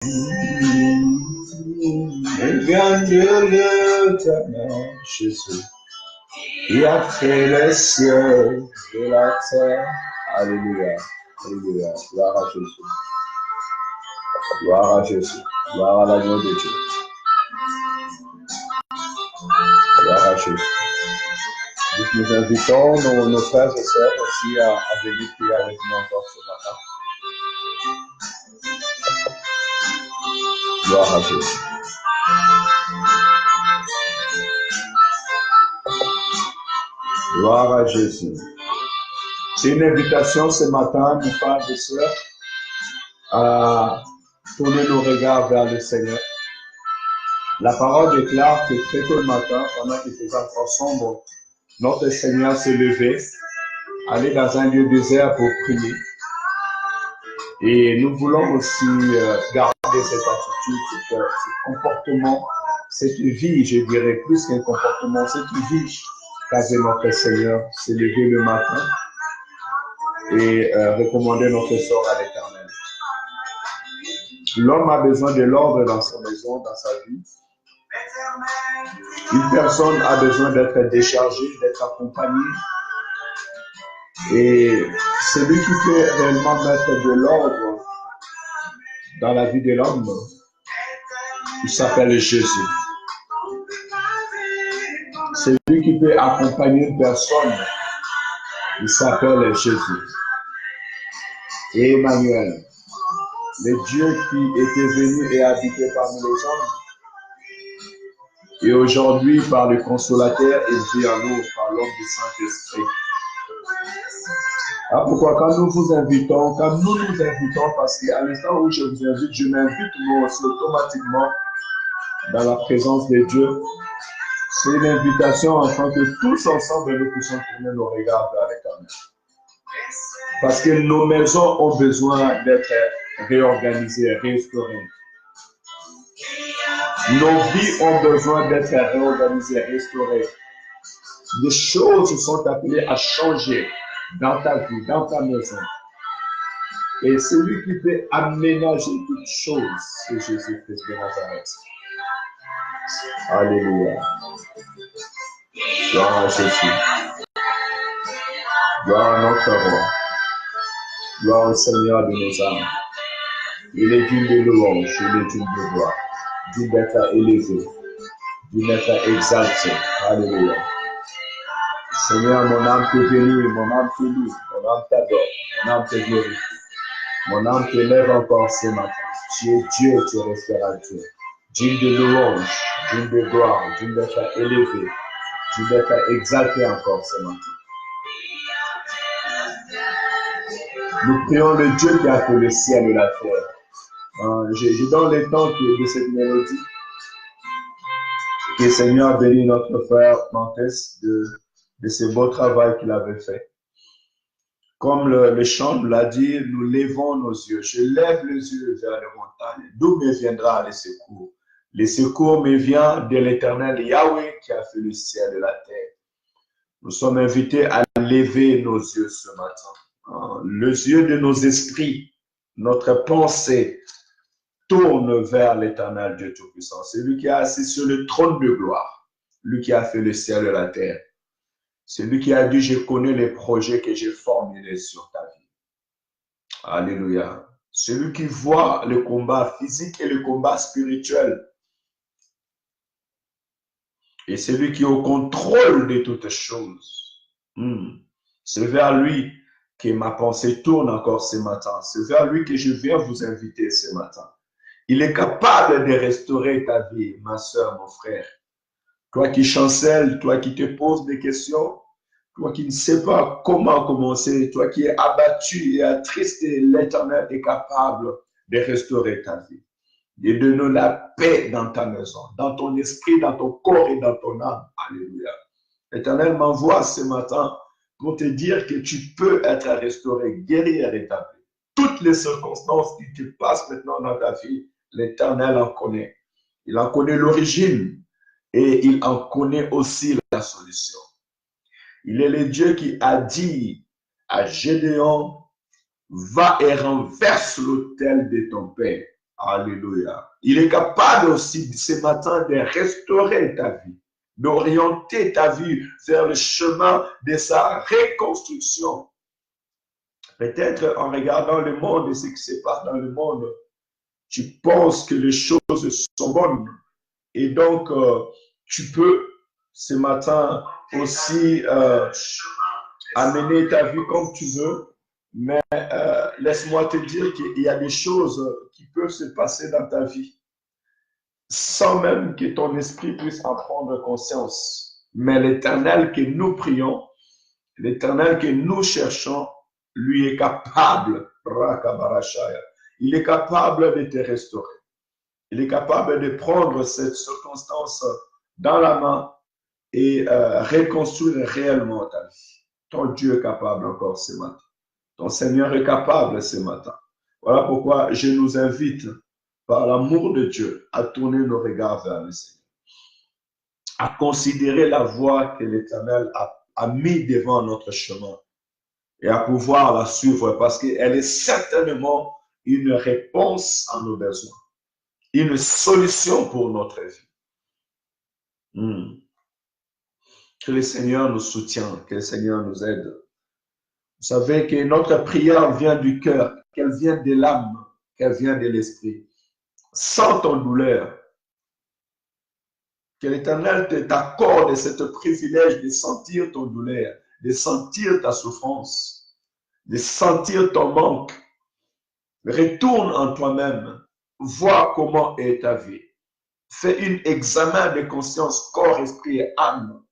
Et vient de l'éternel Jésus. Il a fait le ciel de la terre. Alléluia. Alléluia. Gloire à Jésus. Gloire à Jésus. Gloire à l'agneau de Dieu. Gloire à Jésus. Nous invitons nos frères et sœurs aussi à venir prier avec nous encore ce matin. Gloire à Jésus. Gloire à Jésus. C'est une invitation ce matin, mes frères et sœurs, à tourner nos regards vers le Seigneur. La parole déclare que très tôt le matin, pendant qu'il faisait encore sombre, notre Seigneur s'est levé, allé dans un lieu désert pour prier. Et nous voulons aussi garder cette attitude, ce comportement, cette vie, je dirais plus qu'un comportement, cette vie qu'avait notre Seigneur, s'est levé le matin et recommander notre sort à l'Éternel. L'homme a besoin de l'ordre dans sa maison, dans sa vie. Une personne a besoin d'être déchargée, d'être accompagnée. Et celui qui peut réellement mettre de l'ordre dans la vie de l'homme, il s'appelle Jésus. Celui qui peut accompagner une personne, il s'appelle Jésus. Et Emmanuel, le Dieu qui était venu et habité parmi les hommes, et aujourd'hui, par le Consolateur, il vit en nous, par l'homme du Saint-Esprit. Ah, pourquoi quand nous vous invitons, quand nous nous invitons, parce qu'à l'instant où je vous invite, je m'invite moi aussi automatiquement dans la présence de Dieu. C'est une invitation afin que tous ensemble nous puissions tourner nos regards vers l'Éternel. Parce que nos maisons ont besoin d'être réorganisées, restaurées. Nos vies ont besoin d'être réorganisées, restaurées. Des choses sont appelées à changer dans ta vie, dans ta maison. Et celui qui peut aménager toutes choses, c'est Jésus-Christ de Nazareth. Alléluia. Gloire à Jésus. Gloire à notre roi. Gloire au Seigneur de nos âmes. Il est digne de louange, il est digne de gloire, digne d'être élevé, digne d'être exalté. Alléluia. Seigneur, mon âme te bénit, mon âme te loue, mon âme t'adore, mon âme te glorifie. Mon âme te lève encore ce matin. Tu es Dieu, tu resteras Dieu. Digne de louange, digne de gloire, digne d'être élevé, digne d'être exalté encore ce matin. Nous prions le Dieu qui a fait le ciel et la terre. Je donne le temps de cette mélodie. Que le Seigneur bénisse notre frère Mantes de ce beau travail qu'il avait fait. Comme le chant nous l'a dit, nous levons nos yeux. Je lève les yeux vers les montagnes. D'où me viendra le secours? Le secours me vient de l'Éternel Yahweh qui a fait le ciel et la terre. Nous sommes invités à lever nos yeux ce matin. Les yeux de nos esprits, notre pensée tourne vers l'Éternel Dieu Tout-Puissant. C'est lui qui est assis sur le trône de gloire. Lui qui a fait le ciel et la terre. C'est lui qui a dit, je connais les projets que j'ai formulés sur ta vie. Alléluia. Celui qui voit le combat physique et le combat spirituel. Et celui qui est au contrôle de toutes choses. C'est vers lui que ma pensée tourne encore ce matin. C'est vers lui que je viens vous inviter ce matin. Il est capable de restaurer ta vie, ma soeur, mon frère. Toi qui chancelles, toi qui te poses des questions, toi qui ne sais pas comment commencer, toi qui es abattu et attristé, l'Éternel est capable de restaurer ta vie. De donner la paix dans ta maison, dans ton esprit, dans ton corps et dans ton âme. Alléluia. L'Éternel m'envoie ce matin pour te dire que tu peux être restauré, guéri et rétabli. Toutes les circonstances qui te passent maintenant dans ta vie, l'Éternel en connaît. Il en connaît l'origine et il en connaît aussi la solution. Il est le Dieu qui a dit à Gédéon, va et renverse l'autel de ton père. Alléluia. Il est capable aussi ce matin de restaurer ta vie, d'orienter ta vie vers le chemin de sa reconstruction. Peut-être en regardant le monde et ce qui se passe dans le monde, tu penses que les choses sont bonnes. Et donc, tu peux ce matin aussi amener ta vie comme tu veux. Mais laisse-moi te dire qu'il y a des choses qui peuvent se passer dans ta vie sans même que ton esprit puisse en prendre conscience. Mais l'Éternel que nous prions, l'Éternel que nous cherchons, lui est capable, il est capable de te restaurer. Il est capable de prendre cette circonstance dans la main et reconstruire réellement ta vie. Ton Dieu est capable encore ce matin. Ton Seigneur est capable ce matin. Voilà pourquoi je nous invite, par l'amour de Dieu, à tourner nos regards vers le Seigneur, à considérer la voie que l'Éternel a mis devant notre chemin et à pouvoir la suivre parce qu'elle est certainement une réponse à nos besoins, une solution pour notre vie. Que le Seigneur nous soutienne, que le Seigneur nous aide. Vous savez que notre prière vient du cœur, qu'elle vient de l'âme, qu'elle vient de l'esprit. Sans ton douleur, que l'Éternel t'accorde ce privilège de sentir ton douleur, de sentir ta souffrance, de sentir ton manque. Retourne en toi-même, vois comment est ta vie. Fais un examen de conscience, corps, esprit et âme.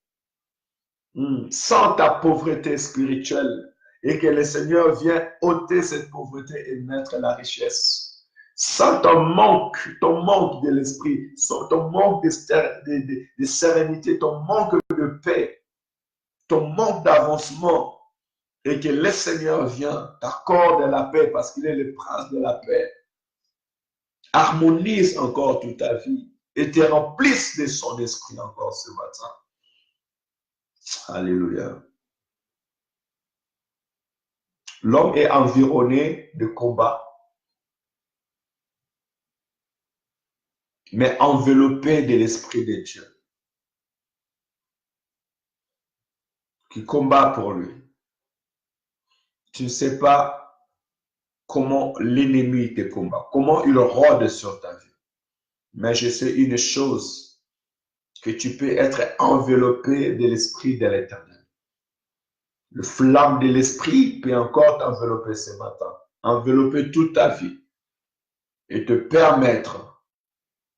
Sans ta pauvreté spirituelle et que le Seigneur vienne ôter cette pauvreté et mettre la richesse. Sans ton manque de l'esprit, sans ton manque de sérénité, ton manque de paix, ton manque d'avancement, et que le Seigneur vienne t'accorder la paix parce qu'il est le prince de la paix. Harmonise encore toute ta vie et te remplisse de son esprit encore ce matin. Alléluia. L'homme est environné de combats, mais enveloppé de l'Esprit de Dieu, qui combat pour lui. Tu ne sais pas comment l'ennemi te combat, comment il rôde sur ta vie. Mais je sais une chose, que tu peux être enveloppé de l'Esprit de l'Éternel. Le flamme de l'Esprit peut encore t'envelopper ce matin, envelopper toute ta vie et te permettre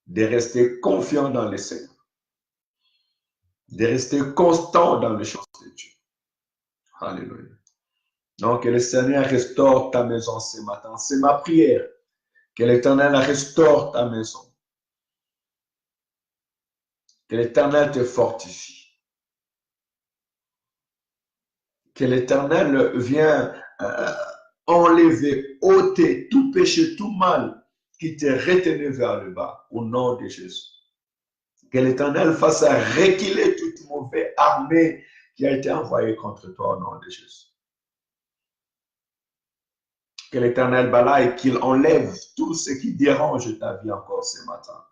de rester confiant dans le Seigneur, de rester constant dans les choses de Dieu. Alléluia. Donc, que le Seigneur restaure ta maison ce matin. C'est ma prière. Que l'Éternel restaure ta maison. Que l'Éternel te fortifie. Que l'Éternel vienne enlever, ôter tout péché, tout mal qui te retenait vers le bas, au nom de Jésus. Que l'Éternel fasse reculer toute mauvaise armée qui a été envoyée contre toi au nom de Jésus. Que l'Éternel balaye, qu'il enlève tout ce qui dérange ta vie encore ce matin.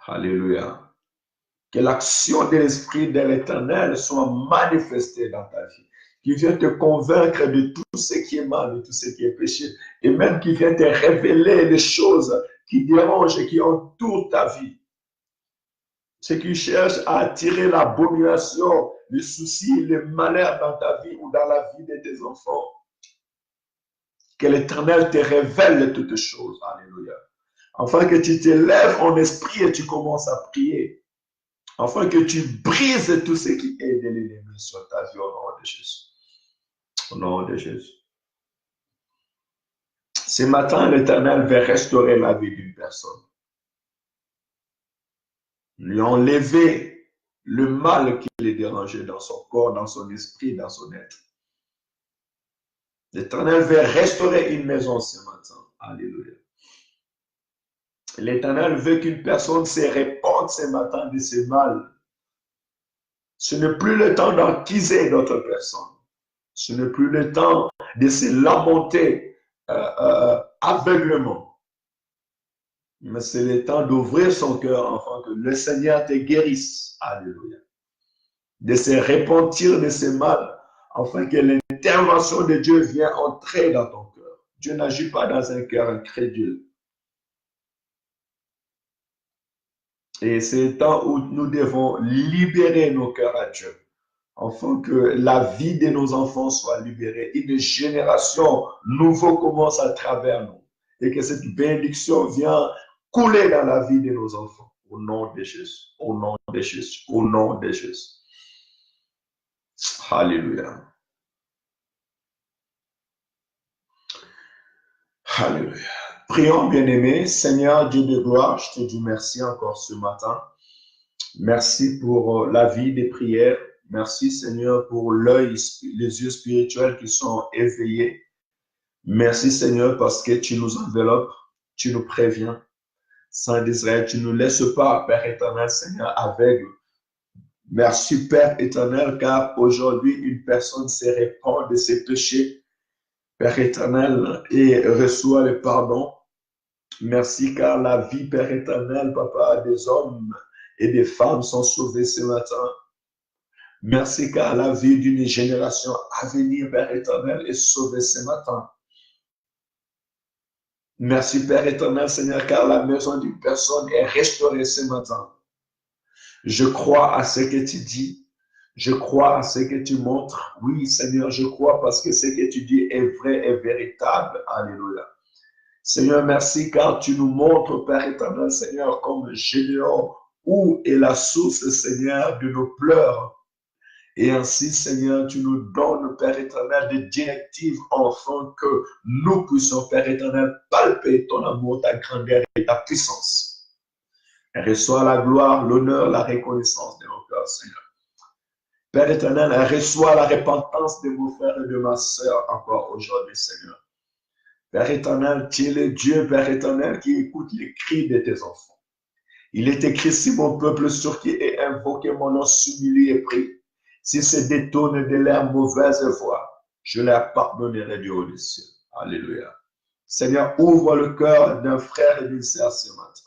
Alléluia. Que l'action de l'Esprit de l'Éternel soit manifestée dans ta vie. Qui vient te convaincre de tout ce qui est mal, de tout ce qui est péché. Et même qui vient te révéler des choses qui dérangent et qui entourent ta vie. Ce qui cherche à attirer l'abomination, le souci, le malheur dans ta vie ou dans la vie de tes enfants. Que l'Éternel te révèle toutes choses. Alléluia. Afin que tu te lèves en esprit et tu commences à prier. Afin que tu brises tout ce qui est de l'ennemi sur ta vie au nom de Jésus. Au nom de Jésus. Ce matin, l'Éternel veut restaurer la vie d'une personne. Lui enlever le mal qui les dérangeait dans son corps, dans son esprit, dans son être. L'Éternel veut restaurer une maison ce matin. Alléluia. L'Éternel veut qu'une personne se répande ce matin de ce mal. Ce n'est plus le temps d'accuser d'autres personnes. Ce n'est plus le temps de se lamenter aveuglement. Mais c'est le temps d'ouvrir son cœur, afin que le Seigneur te guérisse. Alléluia. De se repentir de ses mal, afin que l'intervention de Dieu vienne entrer dans ton cœur. Dieu n'agit pas dans un cœur incrédule. Et c'est le temps où nous devons libérer nos cœurs à Dieu, afin que la vie de nos enfants soit libérée. Une génération nouvelle commence à travers nous. Et que cette bénédiction vienne couler dans la vie de nos enfants. Au nom de Jésus. Au nom de Jésus. Au nom de Jésus. Alléluia. Alléluia. Prions, bien-aimés. Seigneur Dieu de gloire, je te dis merci encore ce matin. Merci pour la vie des prières. Merci, Seigneur, pour l'œil, les yeux spirituels qui sont éveillés. Merci, Seigneur, parce que tu nous enveloppes, tu nous préviens. Saint d'Israël, tu ne nous laisses pas, Père éternel, Seigneur, aveugle. Merci, Père éternel, car aujourd'hui, une personne se répand de ses péchés, Père éternel, et reçoit le pardon. Merci, car la vie, Père éternel, Papa, des hommes et des femmes sont sauvés ce matin. Merci, car la vie d'une génération à venir, Père éternel, est sauvée ce matin. Merci, Père éternel, Seigneur, car la maison d'une personne est restaurée ce matin. Je crois à ce que tu dis. Je crois à ce que tu montres. Oui, Seigneur, je crois parce que ce que tu dis est vrai et véritable. Alléluia. Seigneur, merci car tu nous montres, Père éternel, Seigneur, comme Gédéon, où est la source, Seigneur, de nos pleurs. Et ainsi, Seigneur, tu nous donnes, Père éternel, des directives afin que nous puissions, Père éternel, palper ton amour, ta grandeur et ta puissance. Et reçois la gloire, l'honneur, la reconnaissance de nos cœurs, Seigneur. Père éternel, reçois la repentance de mon frère et de ma sœur encore aujourd'hui, Seigneur. Père éternel, tu es le Dieu, Père éternel, qui écoute les cris de tes enfants. Il est écrit, si mon peuple sur qui est invoqué mon nom s'humilie et prie, s'ils se détournent de leur mauvaise voie, je leur pardonnerai du haut du ciel. Alléluia. Seigneur, ouvre le cœur d'un frère et d'une sœur ce matin.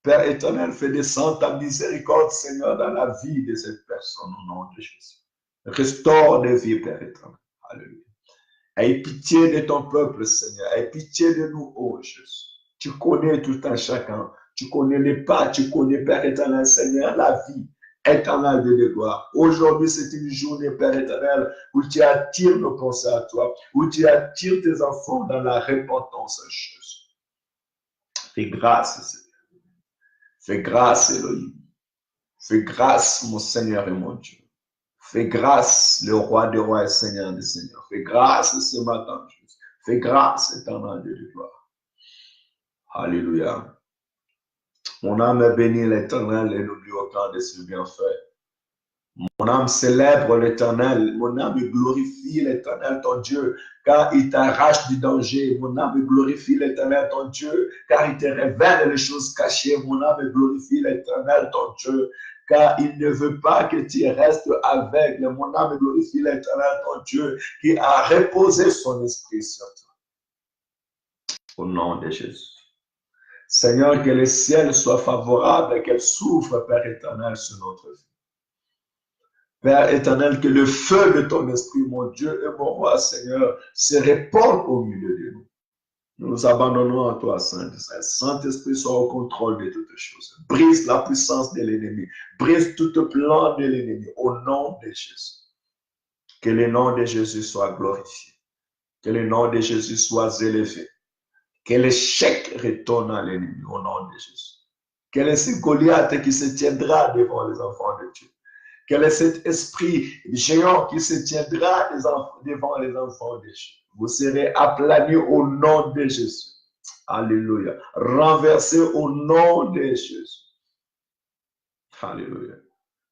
Père éternel, fais descendre ta miséricorde, Seigneur, dans la vie de cette personne au nom de Jésus. Restaure des vies, Père éternel. Alléluia. Aie pitié de ton peuple, Seigneur. Aie pitié de nous, oh Jésus. Tu connais tout un chacun. Tu connais les pas. Tu connais, Père éternel, Seigneur, la vie éternelle de gloire. Aujourd'hui, c'est une journée, Père éternel, où tu attires nos pensées à toi, où tu attires tes enfants dans la repentance, Jésus. Fais grâce, Seigneur. Fais grâce, Elohim. Fais grâce, mon Seigneur et mon Dieu. Fais grâce, le roi des rois et Seigneur des seigneurs. Fais grâce ce matin, Jésus. Fais grâce, éternel Dieu de gloire. Alléluia. Mon âme bénit l'éternel et n'oublie aucun de ses bienfaits. Mon âme célèbre l'éternel. Mon âme glorifie l'éternel, ton Dieu, car il t'arrache du danger. Mon âme glorifie l'éternel, ton Dieu, car il te révèle les choses cachées. Mon âme glorifie l'éternel, ton Dieu, car il ne veut pas que tu restes aveugle. Mon âme glorifie l'éternel, ton Dieu, qui a reposé son esprit sur toi. Au nom de Jésus. Seigneur, que le ciel soit favorable et qu'elle s'ouvre, Père éternel, sur notre vie. Père éternel, que le feu de ton esprit, mon Dieu et mon roi, Seigneur, se répande au milieu de nous. Nous nous abandonnons à toi, Saint-Esprit. Saint-Esprit, sois au contrôle de toutes choses. Brise la puissance de l'ennemi. Brise tout plan de l'ennemi au nom de Jésus. Que le nom de Jésus soit glorifié. Que le nom de Jésus soit élevé. Que l'échec retourne à l'ennemi au nom de Jésus. Quel est ce Goliath qui se tiendra devant les enfants de Dieu? Quel est cet esprit géant qui se tiendra devant les enfants de Dieu? Vous serez aplanis au nom de Jésus. Alléluia. Renversés au nom de Jésus. Alléluia.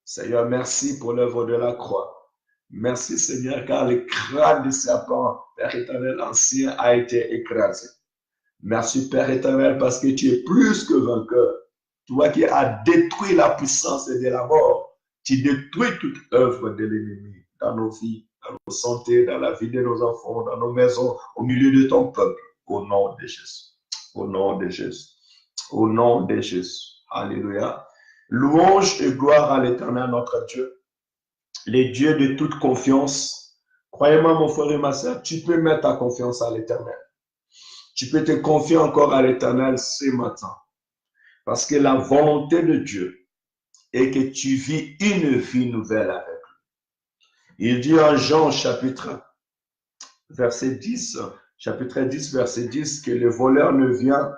Seigneur, merci pour l'œuvre de la croix. Merci, Seigneur, car le crâne du serpent, Père éternel ancien, a été écrasé. Merci, Père éternel, parce que tu es plus que vainqueur. Toi qui as détruit la puissance de la mort. Tu détruis toute œuvre de l'ennemi dans nos vies, dans nos santé, dans la vie de nos enfants, dans nos maisons, au milieu de ton peuple, au nom de Jésus. Au nom de Jésus. Au nom de Jésus. Alléluia. Louange et gloire à l'Éternel, notre Dieu, les dieux de toute confiance. Croyez-moi, mon frère et ma soeur, tu peux mettre ta confiance à l'Éternel. Tu peux te confier encore à l'Éternel ce matin. Parce que la volonté de Dieu est que tu vis une vie nouvelle avec lui. Il dit en Jean chapitre 10, verset 10, que le voleur ne vient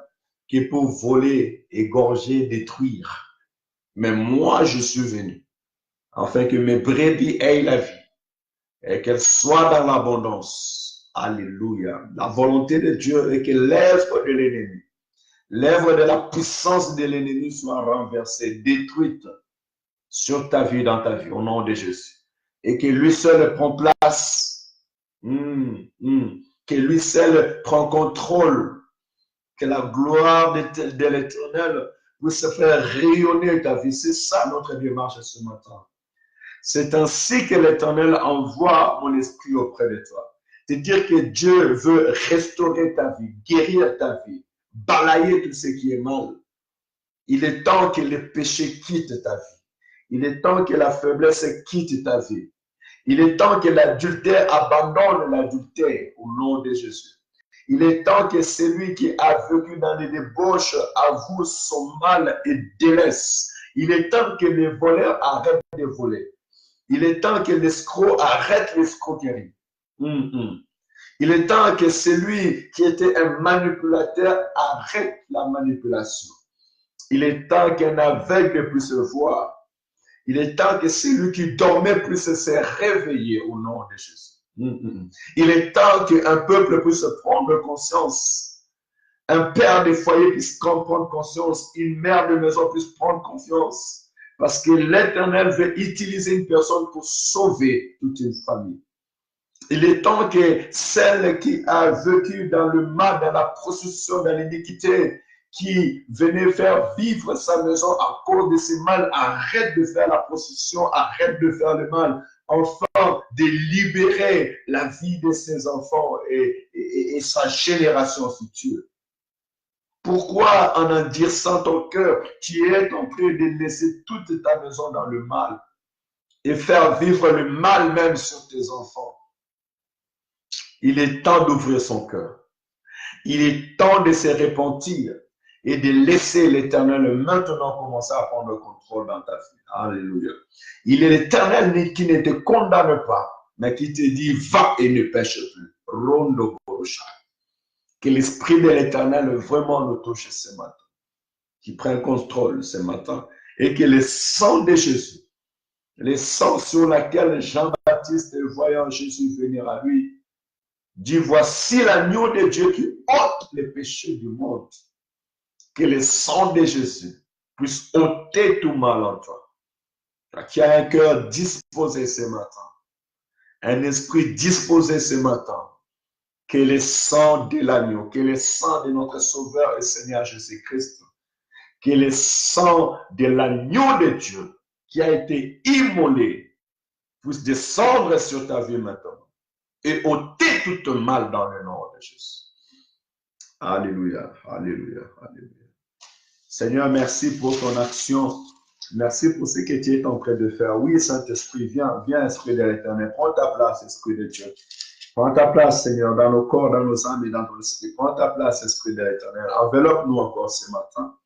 que pour voler, égorger, détruire. Mais moi, je suis venu afin que mes brebis aient la vie et qu'elles soient dans l'abondance. Alléluia. La volonté de Dieu est que l'œuvre de l'ennemi, l'œuvre de la puissance de l'ennemi soit renversée, détruite sur ta vie, dans ta vie, au nom de Jésus. Et que lui seul prend place. Que lui seul prend contrôle. Que la gloire de l'Éternel puisse faire rayonner ta vie. C'est ça notre démarche ce matin. C'est ainsi que l'Éternel envoie mon esprit auprès de toi. C'est-à-dire que Dieu veut restaurer ta vie, guérir ta vie, balayer tout ce qui est mal. Il est temps que le péché quitte ta vie. Il est temps que la faiblesse quitte ta vie. Il est temps que l'adultère abandonne l'adultère au nom de Jésus. Il est temps que celui qui a vécu dans les débauches avoue son mal et délaisse. Il est temps que les voleurs arrêtent de voler. Il est temps que l'escroc arrête l'escroquerie. Il est temps que celui qui était un manipulateur arrête la manipulation. Il est temps qu'un aveugle puisse voir. Il est temps que celui qui dormait puisse se réveiller au nom de Jésus. Il est temps qu'un peuple puisse prendre conscience. Un père de foyer puisse prendre conscience. Une mère de maison puisse prendre confiance. Parce que l'Éternel veut utiliser une personne pour sauver toute une famille. Il est temps que celle qui a vécu dans le mal, dans la prostitution, dans l'iniquité, qui venait faire vivre sa maison à cause de ce mal, arrête de faire la prostitution, arrête de faire le mal, enfin de libérer la vie de ses enfants et sa génération future. Pourquoi en endurcissant ton cœur, tu es en train de laisser toute ta maison dans le mal et faire vivre le mal même sur tes enfants? Il est temps d'ouvrir son cœur. Il est temps de se repentir et de laisser l'Éternel maintenant commencer à prendre le contrôle dans ta vie. Alléluia. Il est l'Éternel qui ne te condamne pas, mais qui te dit, va et ne pêche plus. Rondo Borosha. Que l'Esprit de l'Éternel vraiment nous touche ce matin, qui prenne contrôle ce matin, et que le sang de Jésus, le sang sur lequel Jean-Baptiste, voyant Jésus venir à lui, dit, voici l'agneau de Dieu qui ôte les péchés du monde. Que le sang de Jésus puisse ôter tout mal en toi. Qui a un cœur disposé ce matin, un esprit disposé ce matin, que le sang de l'agneau, que le sang de notre Sauveur et Seigneur Jésus-Christ, que le sang de l'agneau de Dieu qui a été immolé puisse descendre sur ta vie maintenant et ôter tout mal dans le nom de Jésus. Alléluia, alléluia, alléluia. Seigneur, merci pour ton action. Merci pour ce que tu es en train de faire. Oui, Saint-Esprit, viens, Esprit de l'Éternel. Prends ta place, Esprit de Dieu. Prends ta place, Seigneur, dans nos corps, dans nos âmes et dans ton esprit. Prends ta place, Esprit de l'Éternel. Enveloppe-nous encore ce matin.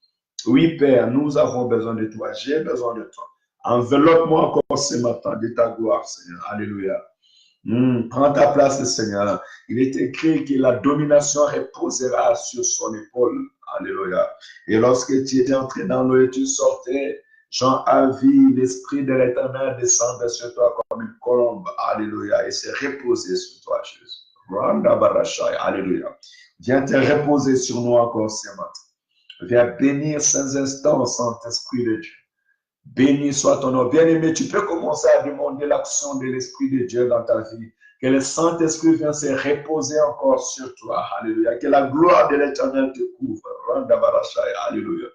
Oui, Père, nous avons besoin de toi. J'ai besoin de toi. Enveloppe-moi encore ce matin de ta gloire, Seigneur. Alléluia. Prends ta place, Seigneur. Il est écrit que la domination reposera sur son épaule. Alléluia. Et lorsque tu étais entré dans l'eau et tu sortais, Jean a vu l'Esprit de l'Éternel descendre sur toi comme une colombe. Alléluia. Et se reposer sur toi, Jésus. Alléluia. Viens te reposer sur nous encore ce matin. Viens bénir ces instants, Saint-Esprit de Dieu. Béni soit ton nom. Bien-aimé, tu peux commencer à demander l'action de l'Esprit de Dieu dans ta vie. Que le Saint-Esprit vienne se reposer encore sur toi. Alléluia. Que la gloire de l'Éternel te couvre. Alléluia.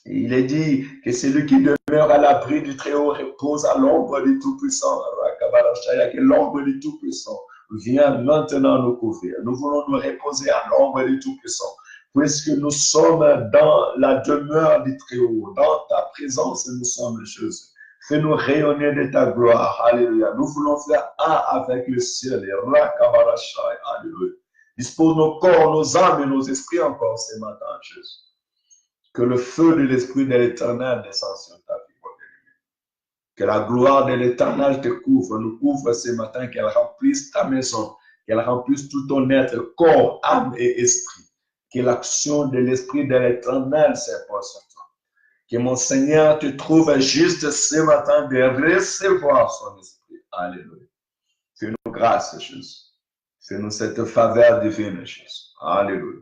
Il est dit que celui qui demeure à l'abri du Très-Haut repose à l'ombre du Tout-Puissant. Que l'ombre du Tout-Puissant vient maintenant nous couvrir. Nous voulons nous reposer à l'ombre du Tout-Puissant. puisque nous sommes dans la demeure du Très-Haut, dans ta présence, nous sommes choses. Fais-nous rayonner de ta gloire. Alléluia. Nous voulons faire un avec le ciel. Alléluia. Dispose nos corps, nos âmes et nos esprits encore ce matin, Jésus. Que le feu de l'Esprit de l'Éternel descende sur ta vie. Que la gloire de l'Éternel te couvre, nous couvre ce matin, qu'elle remplisse ta maison, qu'elle remplisse tout ton être, corps, âme et esprit. Que l'action de l'Esprit de l'Éternel s'impose sur toi. Que mon Seigneur te trouve juste ce matin de recevoir son esprit. Alléluia. Fais-nous grâce, Jésus. Fais-nous cette faveur divine, Jésus. Alléluia.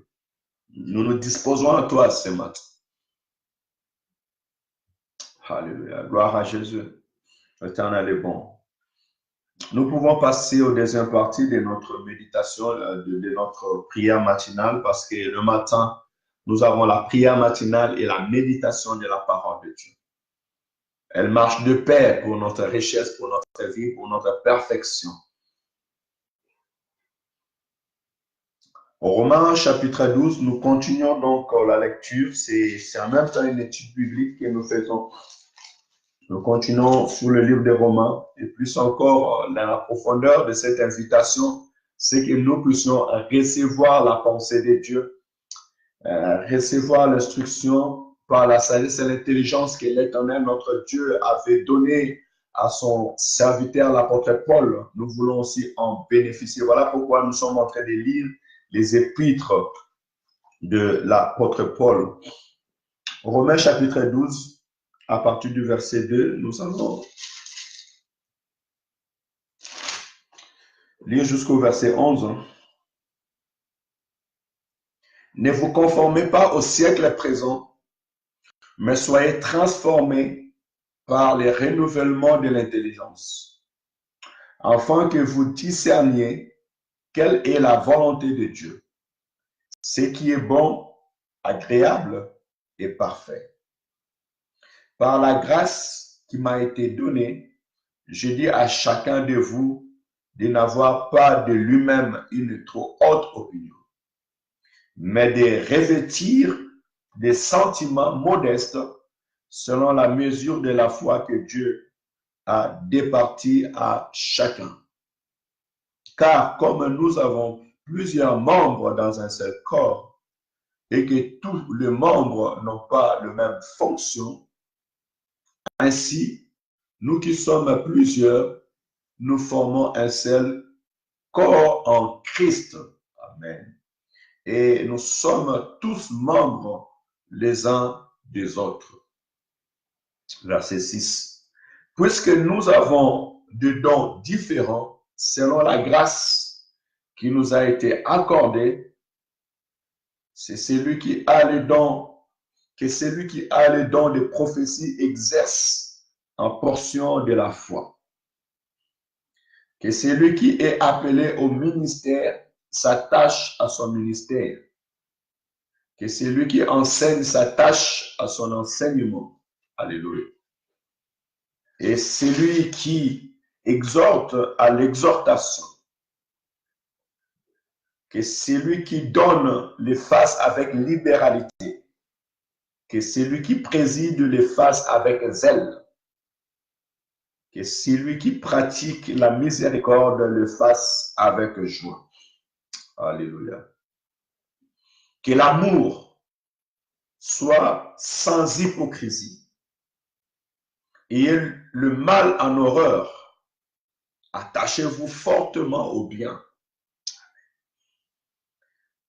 Nous nous disposons à toi ce matin. Alléluia. Gloire à Jésus. L'Éternel est bon. Nous pouvons passer aux deuxième partie de notre méditation, de notre prière matinale, parce que le matin, nous avons la prière matinale et la méditation de la parole de Dieu. Elle marche de pair pour notre richesse, pour notre vie, pour notre perfection. Au Romains chapitre 12, nous continuons donc la lecture. C'est en même temps une étude biblique que nous faisons. Nous continuons sur le livre des Romains et plus encore dans la profondeur de cette invitation, c'est que nous puissions recevoir la pensée de Dieu, recevoir l'instruction par la sagesse et l'intelligence que l'Éternel, notre Dieu, avait donnée à son serviteur, l'apôtre Paul. Nous voulons aussi en bénéficier. Voilà pourquoi nous sommes en train de lire les épîtres de l'apôtre Paul. Romains chapitre 12. À partir du verset 2, nous allons lire jusqu'au verset 11. Ne vous conformez pas au siècle présent, mais soyez transformés par les renouvellements de l'intelligence, afin que vous discerniez quelle est la volonté de Dieu, ce qui est bon, agréable et parfait. Par la grâce qui m'a été donnée, je dis à chacun de vous de n'avoir pas de lui-même une trop haute opinion, mais de revêtir des sentiments modestes selon la mesure de la foi que Dieu a départie à chacun. Car comme nous avons plusieurs membres dans un seul corps et que tous les membres n'ont pas la même fonction, ainsi, nous qui sommes plusieurs, nous formons un seul corps en Christ. Amen. Et nous sommes tous membres les uns des autres. Verset 6. Puisque nous avons des dons différents selon la grâce qui nous a été accordée, c'est celui qui a le don, que celui qui a le don de prophétie exerce en portion de la foi. Que celui qui est appelé au ministère s'attache à son ministère. Que celui qui enseigne s'attache à son enseignement. Alléluia. Et celui qui exhorte à l'exhortation. Que celui qui donne les fasse avec libéralité. Que celui qui préside les fasse avec zèle. Que celui qui pratique la miséricorde le fasse avec joie. Alléluia. Que l'amour soit sans hypocrisie. Et le mal en horreur. Attachez-vous fortement au bien.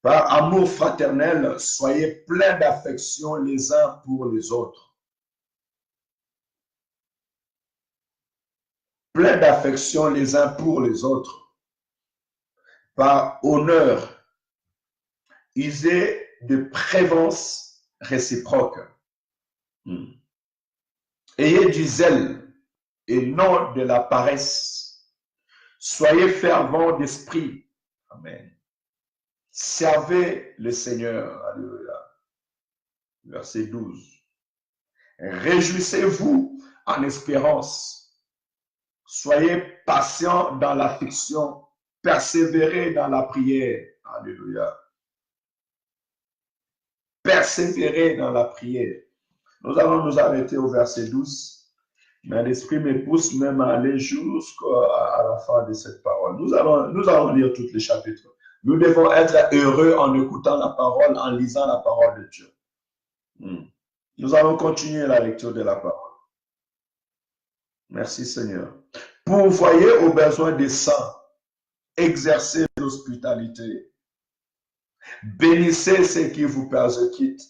Par amour fraternel, soyez pleins d'affection les uns pour les autres. Pleins d'affection les uns pour les autres. Par honneur, usez de prévenance réciproque. Ayez du zèle et non de la paresse. Soyez fervents d'esprit. Amen. Servez le Seigneur. Alléluia. Verset 12. Réjouissez-vous en espérance. Soyez patients dans l'affliction. Persévérez dans la prière. Alléluia. persévérer dans la prière. Nous allons nous arrêter au verset 12. Mais l'Esprit me pousse même à aller jusqu'à la fin de cette parole. Nous allons lire tous les chapitres. Nous devons être heureux en écoutant la parole, en lisant la parole de Dieu. Nous allons continuer la lecture de la parole. Merci Seigneur. Pourvoyez aux besoins des saints, exercez l'hospitalité. Bénissez ceux qui vous persécutent.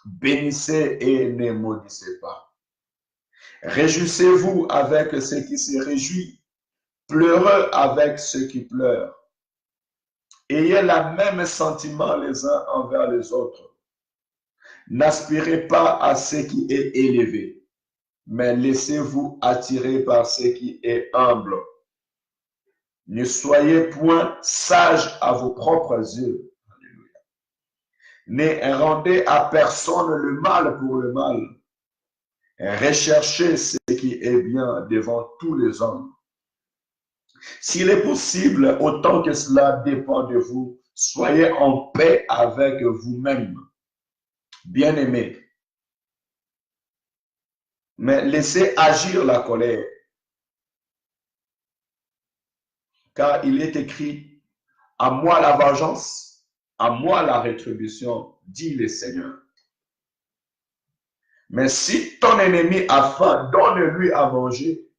Bénissez et ne maudissez pas. Réjouissez-vous avec ceux qui se réjouissent. Pleurez avec ceux qui pleurent. Ayez le même sentiment les uns envers les autres. N'aspirez pas à ce qui est élevé, mais laissez-vous attirer par ce qui est humble. Ne soyez point sages à vos propres yeux. Alléluia. Ne rendez à personne le mal pour le mal. Recherchez ce qui est bien devant tous les hommes. S'il est possible, autant que cela dépend de vous, soyez en paix avec vous-même. Bien-aimés, mais laissez agir la colère. Car il est écrit, à moi la vengeance, à moi la rétribution, dit le Seigneur. Mais si ton ennemi a faim, donne-lui à manger.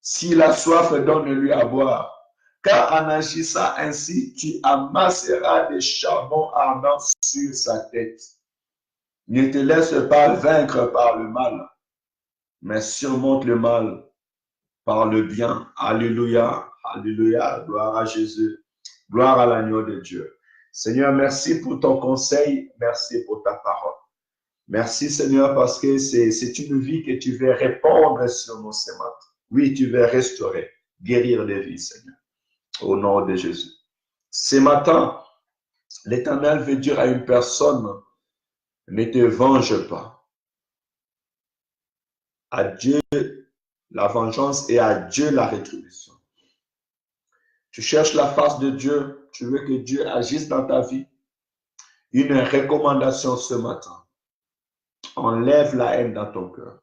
S'il a soif, donne-lui à boire. Car en agissant ainsi, tu amasseras des charbons ardents sur sa tête. Ne te laisse pas vaincre par le mal, mais surmonte le mal par le bien. Alléluia, alléluia, gloire à Jésus, gloire à l'agneau de Dieu. Seigneur, merci pour ton conseil, merci pour ta parole. Merci Seigneur parce que c'est une vie que tu veux répandre sur nos sémates. Oui, tu veux restaurer, guérir les vies, Seigneur, au nom de Jésus. Ce matin, l'Éternel veut dire à une personne, ne te venge pas. À Dieu la vengeance et à Dieu la rétribution. Tu cherches la face de Dieu, tu veux que Dieu agisse dans ta vie. Une recommandation ce matin. Enlève la haine dans ton cœur.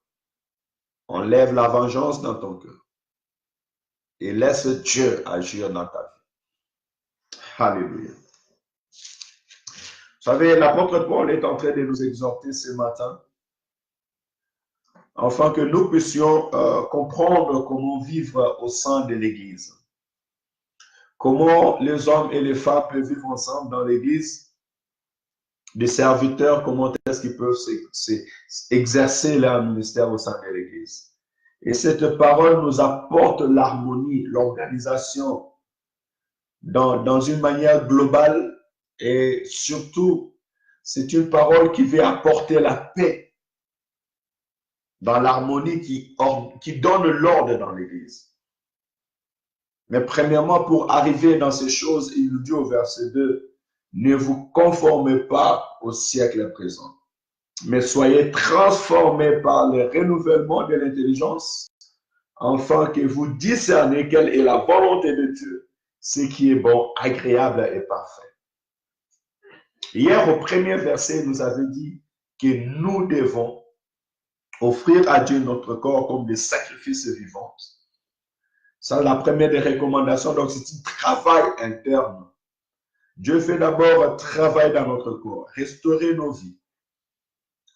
Enlève la vengeance dans ton cœur. Et laisse Dieu agir dans ta vie. Alléluia. Vous savez, l'apôtre Paul est en train de nous exhorter ce matin afin que nous puissions comprendre comment vivre au sein de l'Église. Comment les hommes et les femmes peuvent vivre ensemble dans l'Église. Des serviteurs, comment est-ce qu'ils peuvent exercer leur ministère au sein de l'Église. Et cette parole nous apporte l'harmonie, l'organisation dans une manière globale et surtout, c'est une parole qui veut apporter la paix dans l'harmonie qui donne l'ordre dans l'Église. Mais premièrement, pour arriver dans ces choses, il nous dit au verset 2, ne vous conformez pas au siècle présent, mais soyez transformés par le renouvellement de l'intelligence, afin que vous discerniez quelle est la volonté de Dieu, ce qui est bon, agréable et parfait. Hier, au premier verset, nous avait dit que nous devons offrir à Dieu notre corps comme des sacrifices vivants. C'est la première des recommandations, donc c'est un travail interne. Dieu fait d'abord un travail dans notre corps, restaurer nos vies,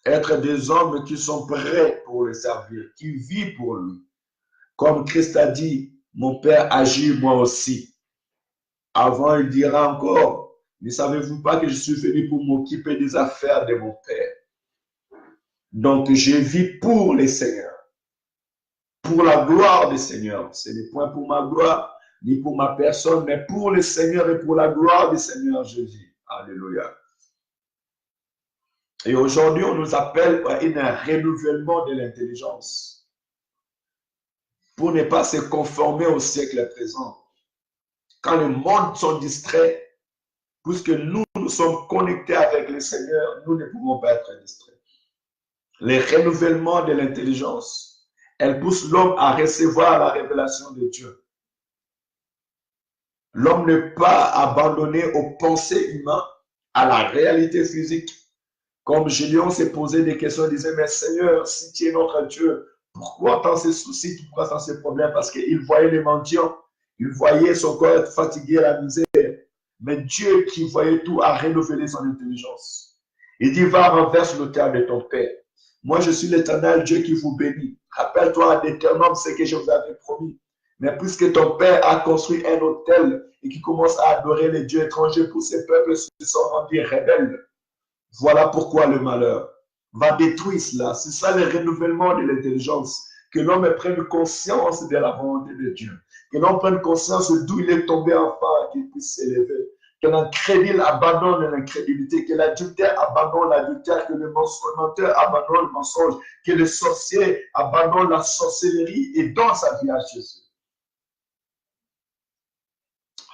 être des hommes qui sont prêts pour le servir, qui vivent pour lui. Comme Christ a dit, mon Père agit moi aussi. Avant, il dira encore, ne savez-vous pas que je suis venu pour m'occuper des affaires de mon Père? Donc, je vis pour les seigneurs, pour la gloire des seigneurs. Ce n'est point pour ma gloire, ni pour ma personne, mais pour le Seigneur et pour la gloire du Seigneur Jésus. Alléluia. Et aujourd'hui, on nous appelle à un renouvellement de l'intelligence pour ne pas se conformer au siècle présent. Quand le monde sont distraits, puisque nous sommes connectés avec le Seigneur, nous ne pouvons pas être distraits. Le renouvellement de l'intelligence, elle pousse l'homme à recevoir la révélation de Dieu. L'homme n'est pas abandonné aux pensées humaines, à la réalité physique, Comme Gédéon s'est posé des questions, il disait, mais Seigneur, si tu es notre Dieu, pourquoi tant ces soucis, pourquoi tant ces problèmes? Parce qu'il voyait les mendiants, il voyait son corps être fatigué à la misère. Mais Dieu qui voyait tout a renouvelé son intelligence. Il dit, va renverse l'autel de ton père. Moi, je suis l'Éternel Dieu qui vous bénit. Rappelle-toi d'éternel ce que je vous avais promis. Mais puisque ton père a construit un autel et qui commence à adorer les dieux étrangers, pour ces peuples se sont rendus rebelles. Voilà pourquoi le malheur va détruire cela. C'est ça le renouvellement de l'intelligence. Que l'homme prenne conscience de la volonté de Dieu. Que l'homme prenne conscience d'où il est tombé enfant, qu'il puisse s'élever. Que l'incrédule abandonne l'incrédulité. Que l'adultère abandonne l'adultère. Que le menteur abandonne le mensonge. Que le sorcier abandonne la sorcellerie et donne sa vie à Jésus.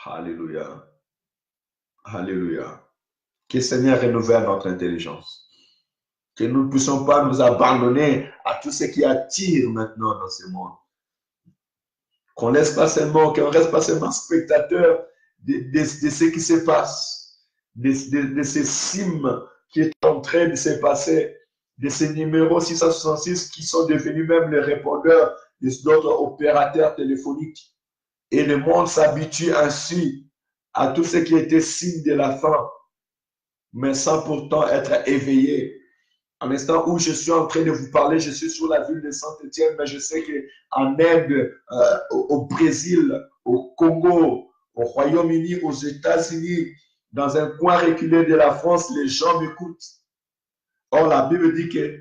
Alléluia. Alléluia. Que le Seigneur renouvelle notre intelligence. Que nous ne puissions pas nous abandonner à tout ce qui attire maintenant dans ce monde. Qu'on ne reste pas seulement spectateur de ce qui se passe, de ces cimes qui est en train de se passer, de ces numéros 666 qui sont devenus même les répondeurs d'autres opérateurs téléphoniques. Et le monde s'habitue ainsi à tout ce qui était signe de la fin, mais sans pourtant être éveillé. À l'instant où je suis en train de vous parler, je suis sur la ville de Saint-Étienne, mais je sais qu'en Inde, au Brésil, au Congo, au Royaume-Uni, aux États-Unis, dans un coin reculé de la France, les gens m'écoutent. Or, la Bible dit que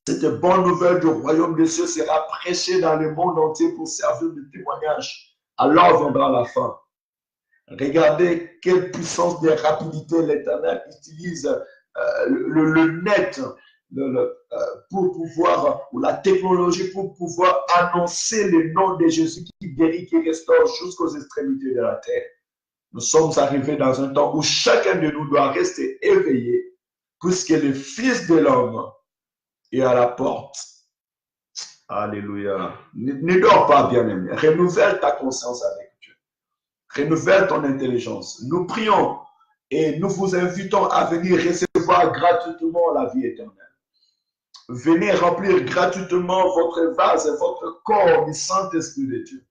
cette bonne nouvelle du royaume des cieux sera prêchée dans le monde entier pour servir de témoignage. Alors viendra la fin. Regardez quelle puissance de rapidité l'Éternel utilise le net pour pouvoir, ou la technologie pour pouvoir annoncer le nom de Jésus qui guérit, qui restaure jusqu'aux extrémités de la terre. Nous sommes arrivés dans un temps où chacun de nous doit rester éveillé, puisque le Fils de l'homme est à la porte. Alléluia. Ne dors pas, bien-aimé. Renouvelle ta conscience avec Dieu. Renouvelle ton intelligence. Nous prions et nous vous invitons à venir recevoir gratuitement la vie éternelle. Venez remplir gratuitement votre vase et votre corps du Saint-Esprit de Dieu.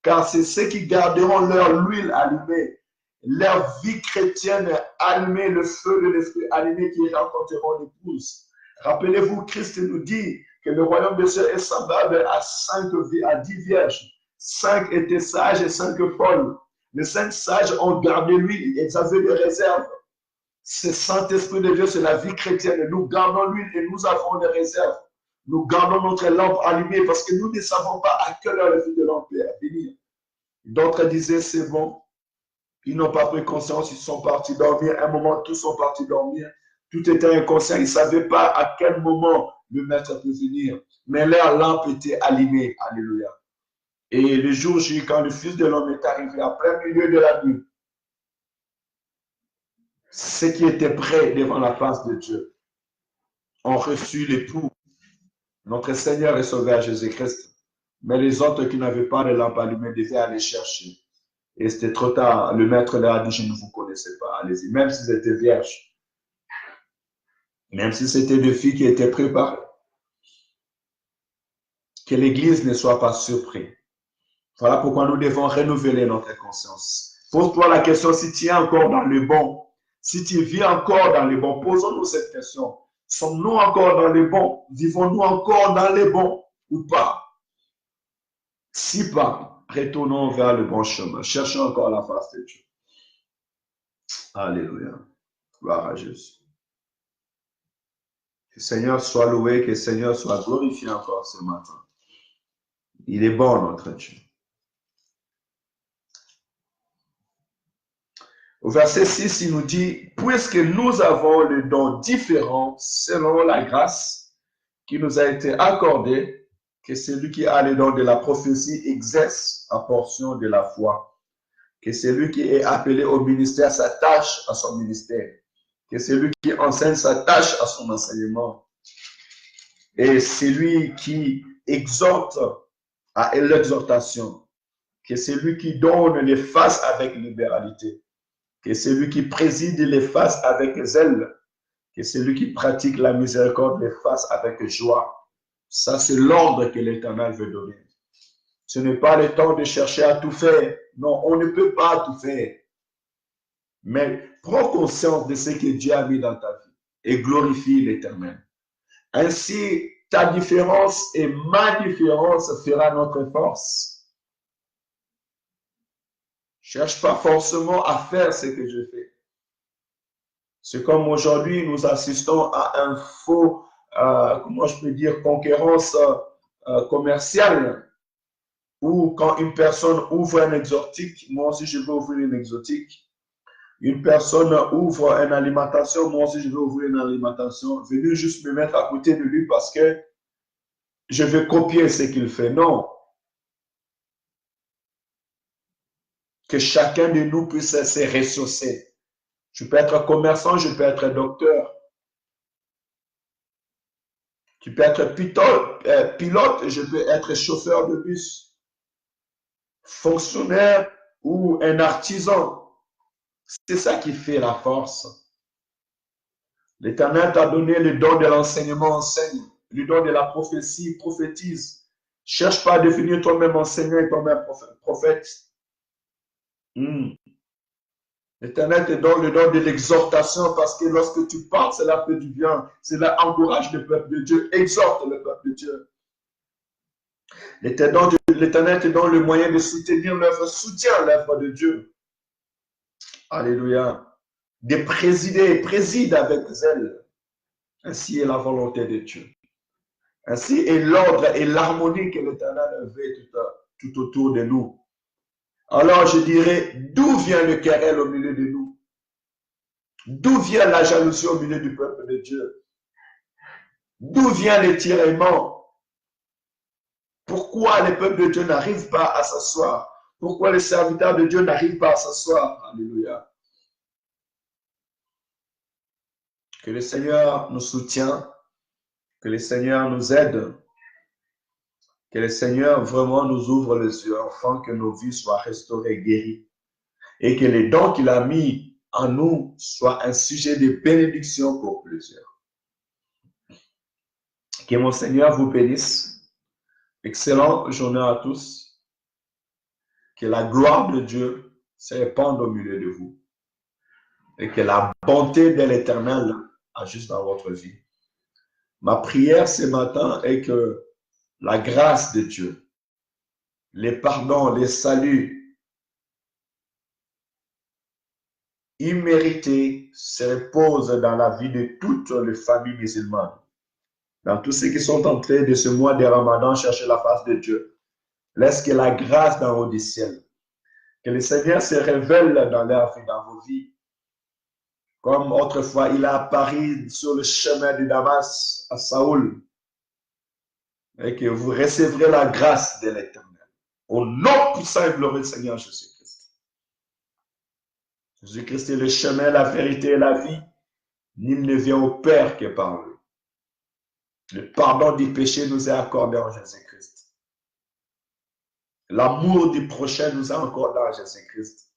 Car c'est ceux qui garderont leur huile allumée, leur vie chrétienne allumée, le feu de l'Esprit allumé, qui rencontreront l'épouse. Rappelez-vous, Christ nous dit que le royaume des cieux est semblable à 10 vierges. 5 étaient sages et 5 folles. Les 5 sages ont gardé l'huile, ils avaient des réserves. Ce Saint-Esprit de Dieu, c'est la vie chrétienne. Nous gardons l'huile et nous avons des réserves. Nous gardons notre lampe allumée parce que nous ne savons pas à quelle heure le feu de lampe est à venir. D'autres disaient, c'est bon. Ils n'ont pas pris conscience, ils sont partis dormir. À un moment, tous sont partis dormir. Tout était inconscient. Ils ne savaient pas à quel moment le maître peut venir. Mais leur lampe était allumée. Alléluia. Et le jour J, quand le Fils de l'homme est arrivé, en plein milieu de la nuit, ceux qui étaient prêts devant la face de Dieu ont reçu l'époux, notre Seigneur et Sauveur Jésus-Christ. Mais les autres qui n'avaient pas de lampe allumée devaient aller chercher. Et c'était trop tard. Le maître leur a dit, je ne vous connaissais pas. Allez-y. Même s'ils étaient vierges. Même si c'était des filles qui étaient préparées. Que l'Église ne soit pas surprise. Voilà pourquoi nous devons renouveler notre conscience. Pose-toi la question si tu es encore dans le bon. Si tu vis encore dans le bon, posons-nous cette question. Sommes-nous encore dans le bon? Vivons-nous encore dans le bon ou pas? Si pas, retournons vers le bon chemin. Cherchons encore la face de Dieu. Alléluia. Gloire à Jésus. Que le Seigneur soit loué, que le Seigneur soit glorifié encore ce matin. Il est bon, notre Dieu. Au verset 6, il nous dit, puisque nous avons le don différent selon la grâce qui nous a été accordée, que celui qui a le don de la prophétie exerce la portion de la foi. Que celui qui est appelé au ministère s'attache à son ministère. Que celui qui enseigne s'attache à son enseignement. Et celui qui exhorte à l'exhortation. Que celui qui donne les fasse avec libéralité. Que celui qui préside les fasse avec zèle. que celui qui pratique la miséricorde les fasse avec joie. Ça, c'est l'ordre que l'Éternel veut donner. Ce n'est pas le temps de chercher à tout faire. Non, on ne peut pas tout faire. Mais prends conscience de ce que Dieu a mis dans ta vie et glorifie l'Éternel. Ainsi, ta différence et ma différence fera notre force. Cherche pas forcément à faire ce que je fais. C'est comme aujourd'hui, nous assistons à un faux, comment je peux dire, concurrence commerciale, où quand une personne ouvre un exotique, moi aussi je veux ouvrir une exotique. Une personne ouvre une alimentation, moi aussi je veux ouvrir une alimentation. Venir juste me mettre à côté de lui parce que je veux copier ce qu'il fait. Non. Que chacun de nous puisse se ressourcer. Je peux être commerçant, je peux être docteur. Tu peux être pilote, je peux être chauffeur de bus, fonctionnaire ou un artisan. C'est ça qui fait la force. L'Éternel t'a donné le don de l'enseignement, enseigne. Le don de la prophétie, prophétise. Cherche pas à devenir toi-même enseignant et toi-même prophète. L'Éternel te donne le don de l'exhortation parce que lorsque tu parles, cela fait du bien. Cela encourage le peuple de Dieu, exhorte le peuple de Dieu. L'Éternel te donne le moyen de soutenir l'œuvre, soutient l'œuvre de Dieu. Alléluia. De présider, préside avec zèle. Ainsi est la volonté de Dieu. Ainsi est l'ordre et l'harmonie que l'Éternel veut tout autour de nous. Alors je dirais, d'où vient le querelle au milieu de nous? D'où vient la jalousie au milieu du peuple de Dieu? D'où vient l'étirement? Pourquoi le peuple de Dieu n'arrive pas à s'asseoir? Pourquoi les serviteurs de Dieu n'arrivent pas à s'asseoir? Alléluia. Que le Seigneur nous soutienne, que le Seigneur nous aide, que le Seigneur vraiment nous ouvre les yeux afin que nos vies soient restaurées, guéries, et que les dons qu'il a mis en nous soient un sujet de bénédiction pour plusieurs. Que mon Seigneur vous bénisse. Excellente journée à tous. Que la gloire de Dieu se répande au milieu de vous. Et que la bonté de l'Éternel agisse dans votre vie. Ma prière ce matin est que la grâce de Dieu, les pardons, les saluts immérités se reposent dans la vie de toutes les familles musulmanes. Dans tous ceux qui sont entrés de ce mois de Ramadan chercher la face de Dieu. Laisse que la grâce d'en haut du ciel, que le Seigneur se révèle dans leur vie, dans vos vies. Comme autrefois, il a apparu sur le chemin de Damas à Saoul. Et que vous recevrez la grâce de l'Éternel. Au nom puissant et glorieux du Seigneur Jésus-Christ. Jésus-Christ est le chemin, la vérité et la vie. Nul ne vient au Père que par lui. Le pardon du péché nous est accordé en Jésus-Christ. L'amour du prochain nous est accordé en Jésus-Christ.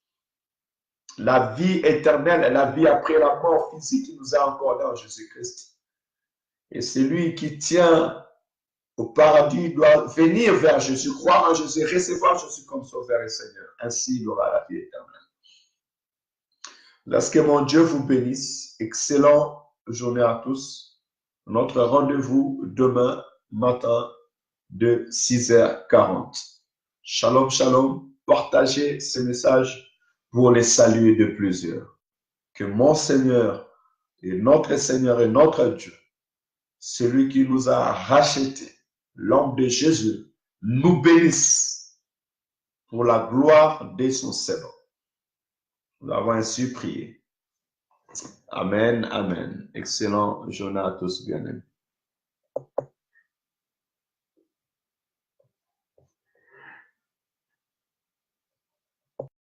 La vie éternelle et la vie après la mort physique nous est accordée en Jésus-Christ. Et celui qui tient au paradis doit venir vers Jésus, croire en Jésus, recevoir Jésus comme sauveur et Seigneur. Ainsi, il aura la vie éternelle. Lorsque mon Dieu vous bénisse, excellente journée à tous. Notre rendez-vous demain matin de 6h40. Shalom, shalom. Partagez ce message pour les saluer de plusieurs. Que mon Seigneur et notre Dieu, celui qui nous a rachetés, l'homme de Jésus, nous bénisse pour la gloire de son Seigneur. Nous avons ainsi prié. Amen, amen. Excellent journée à tous, bien-aimés.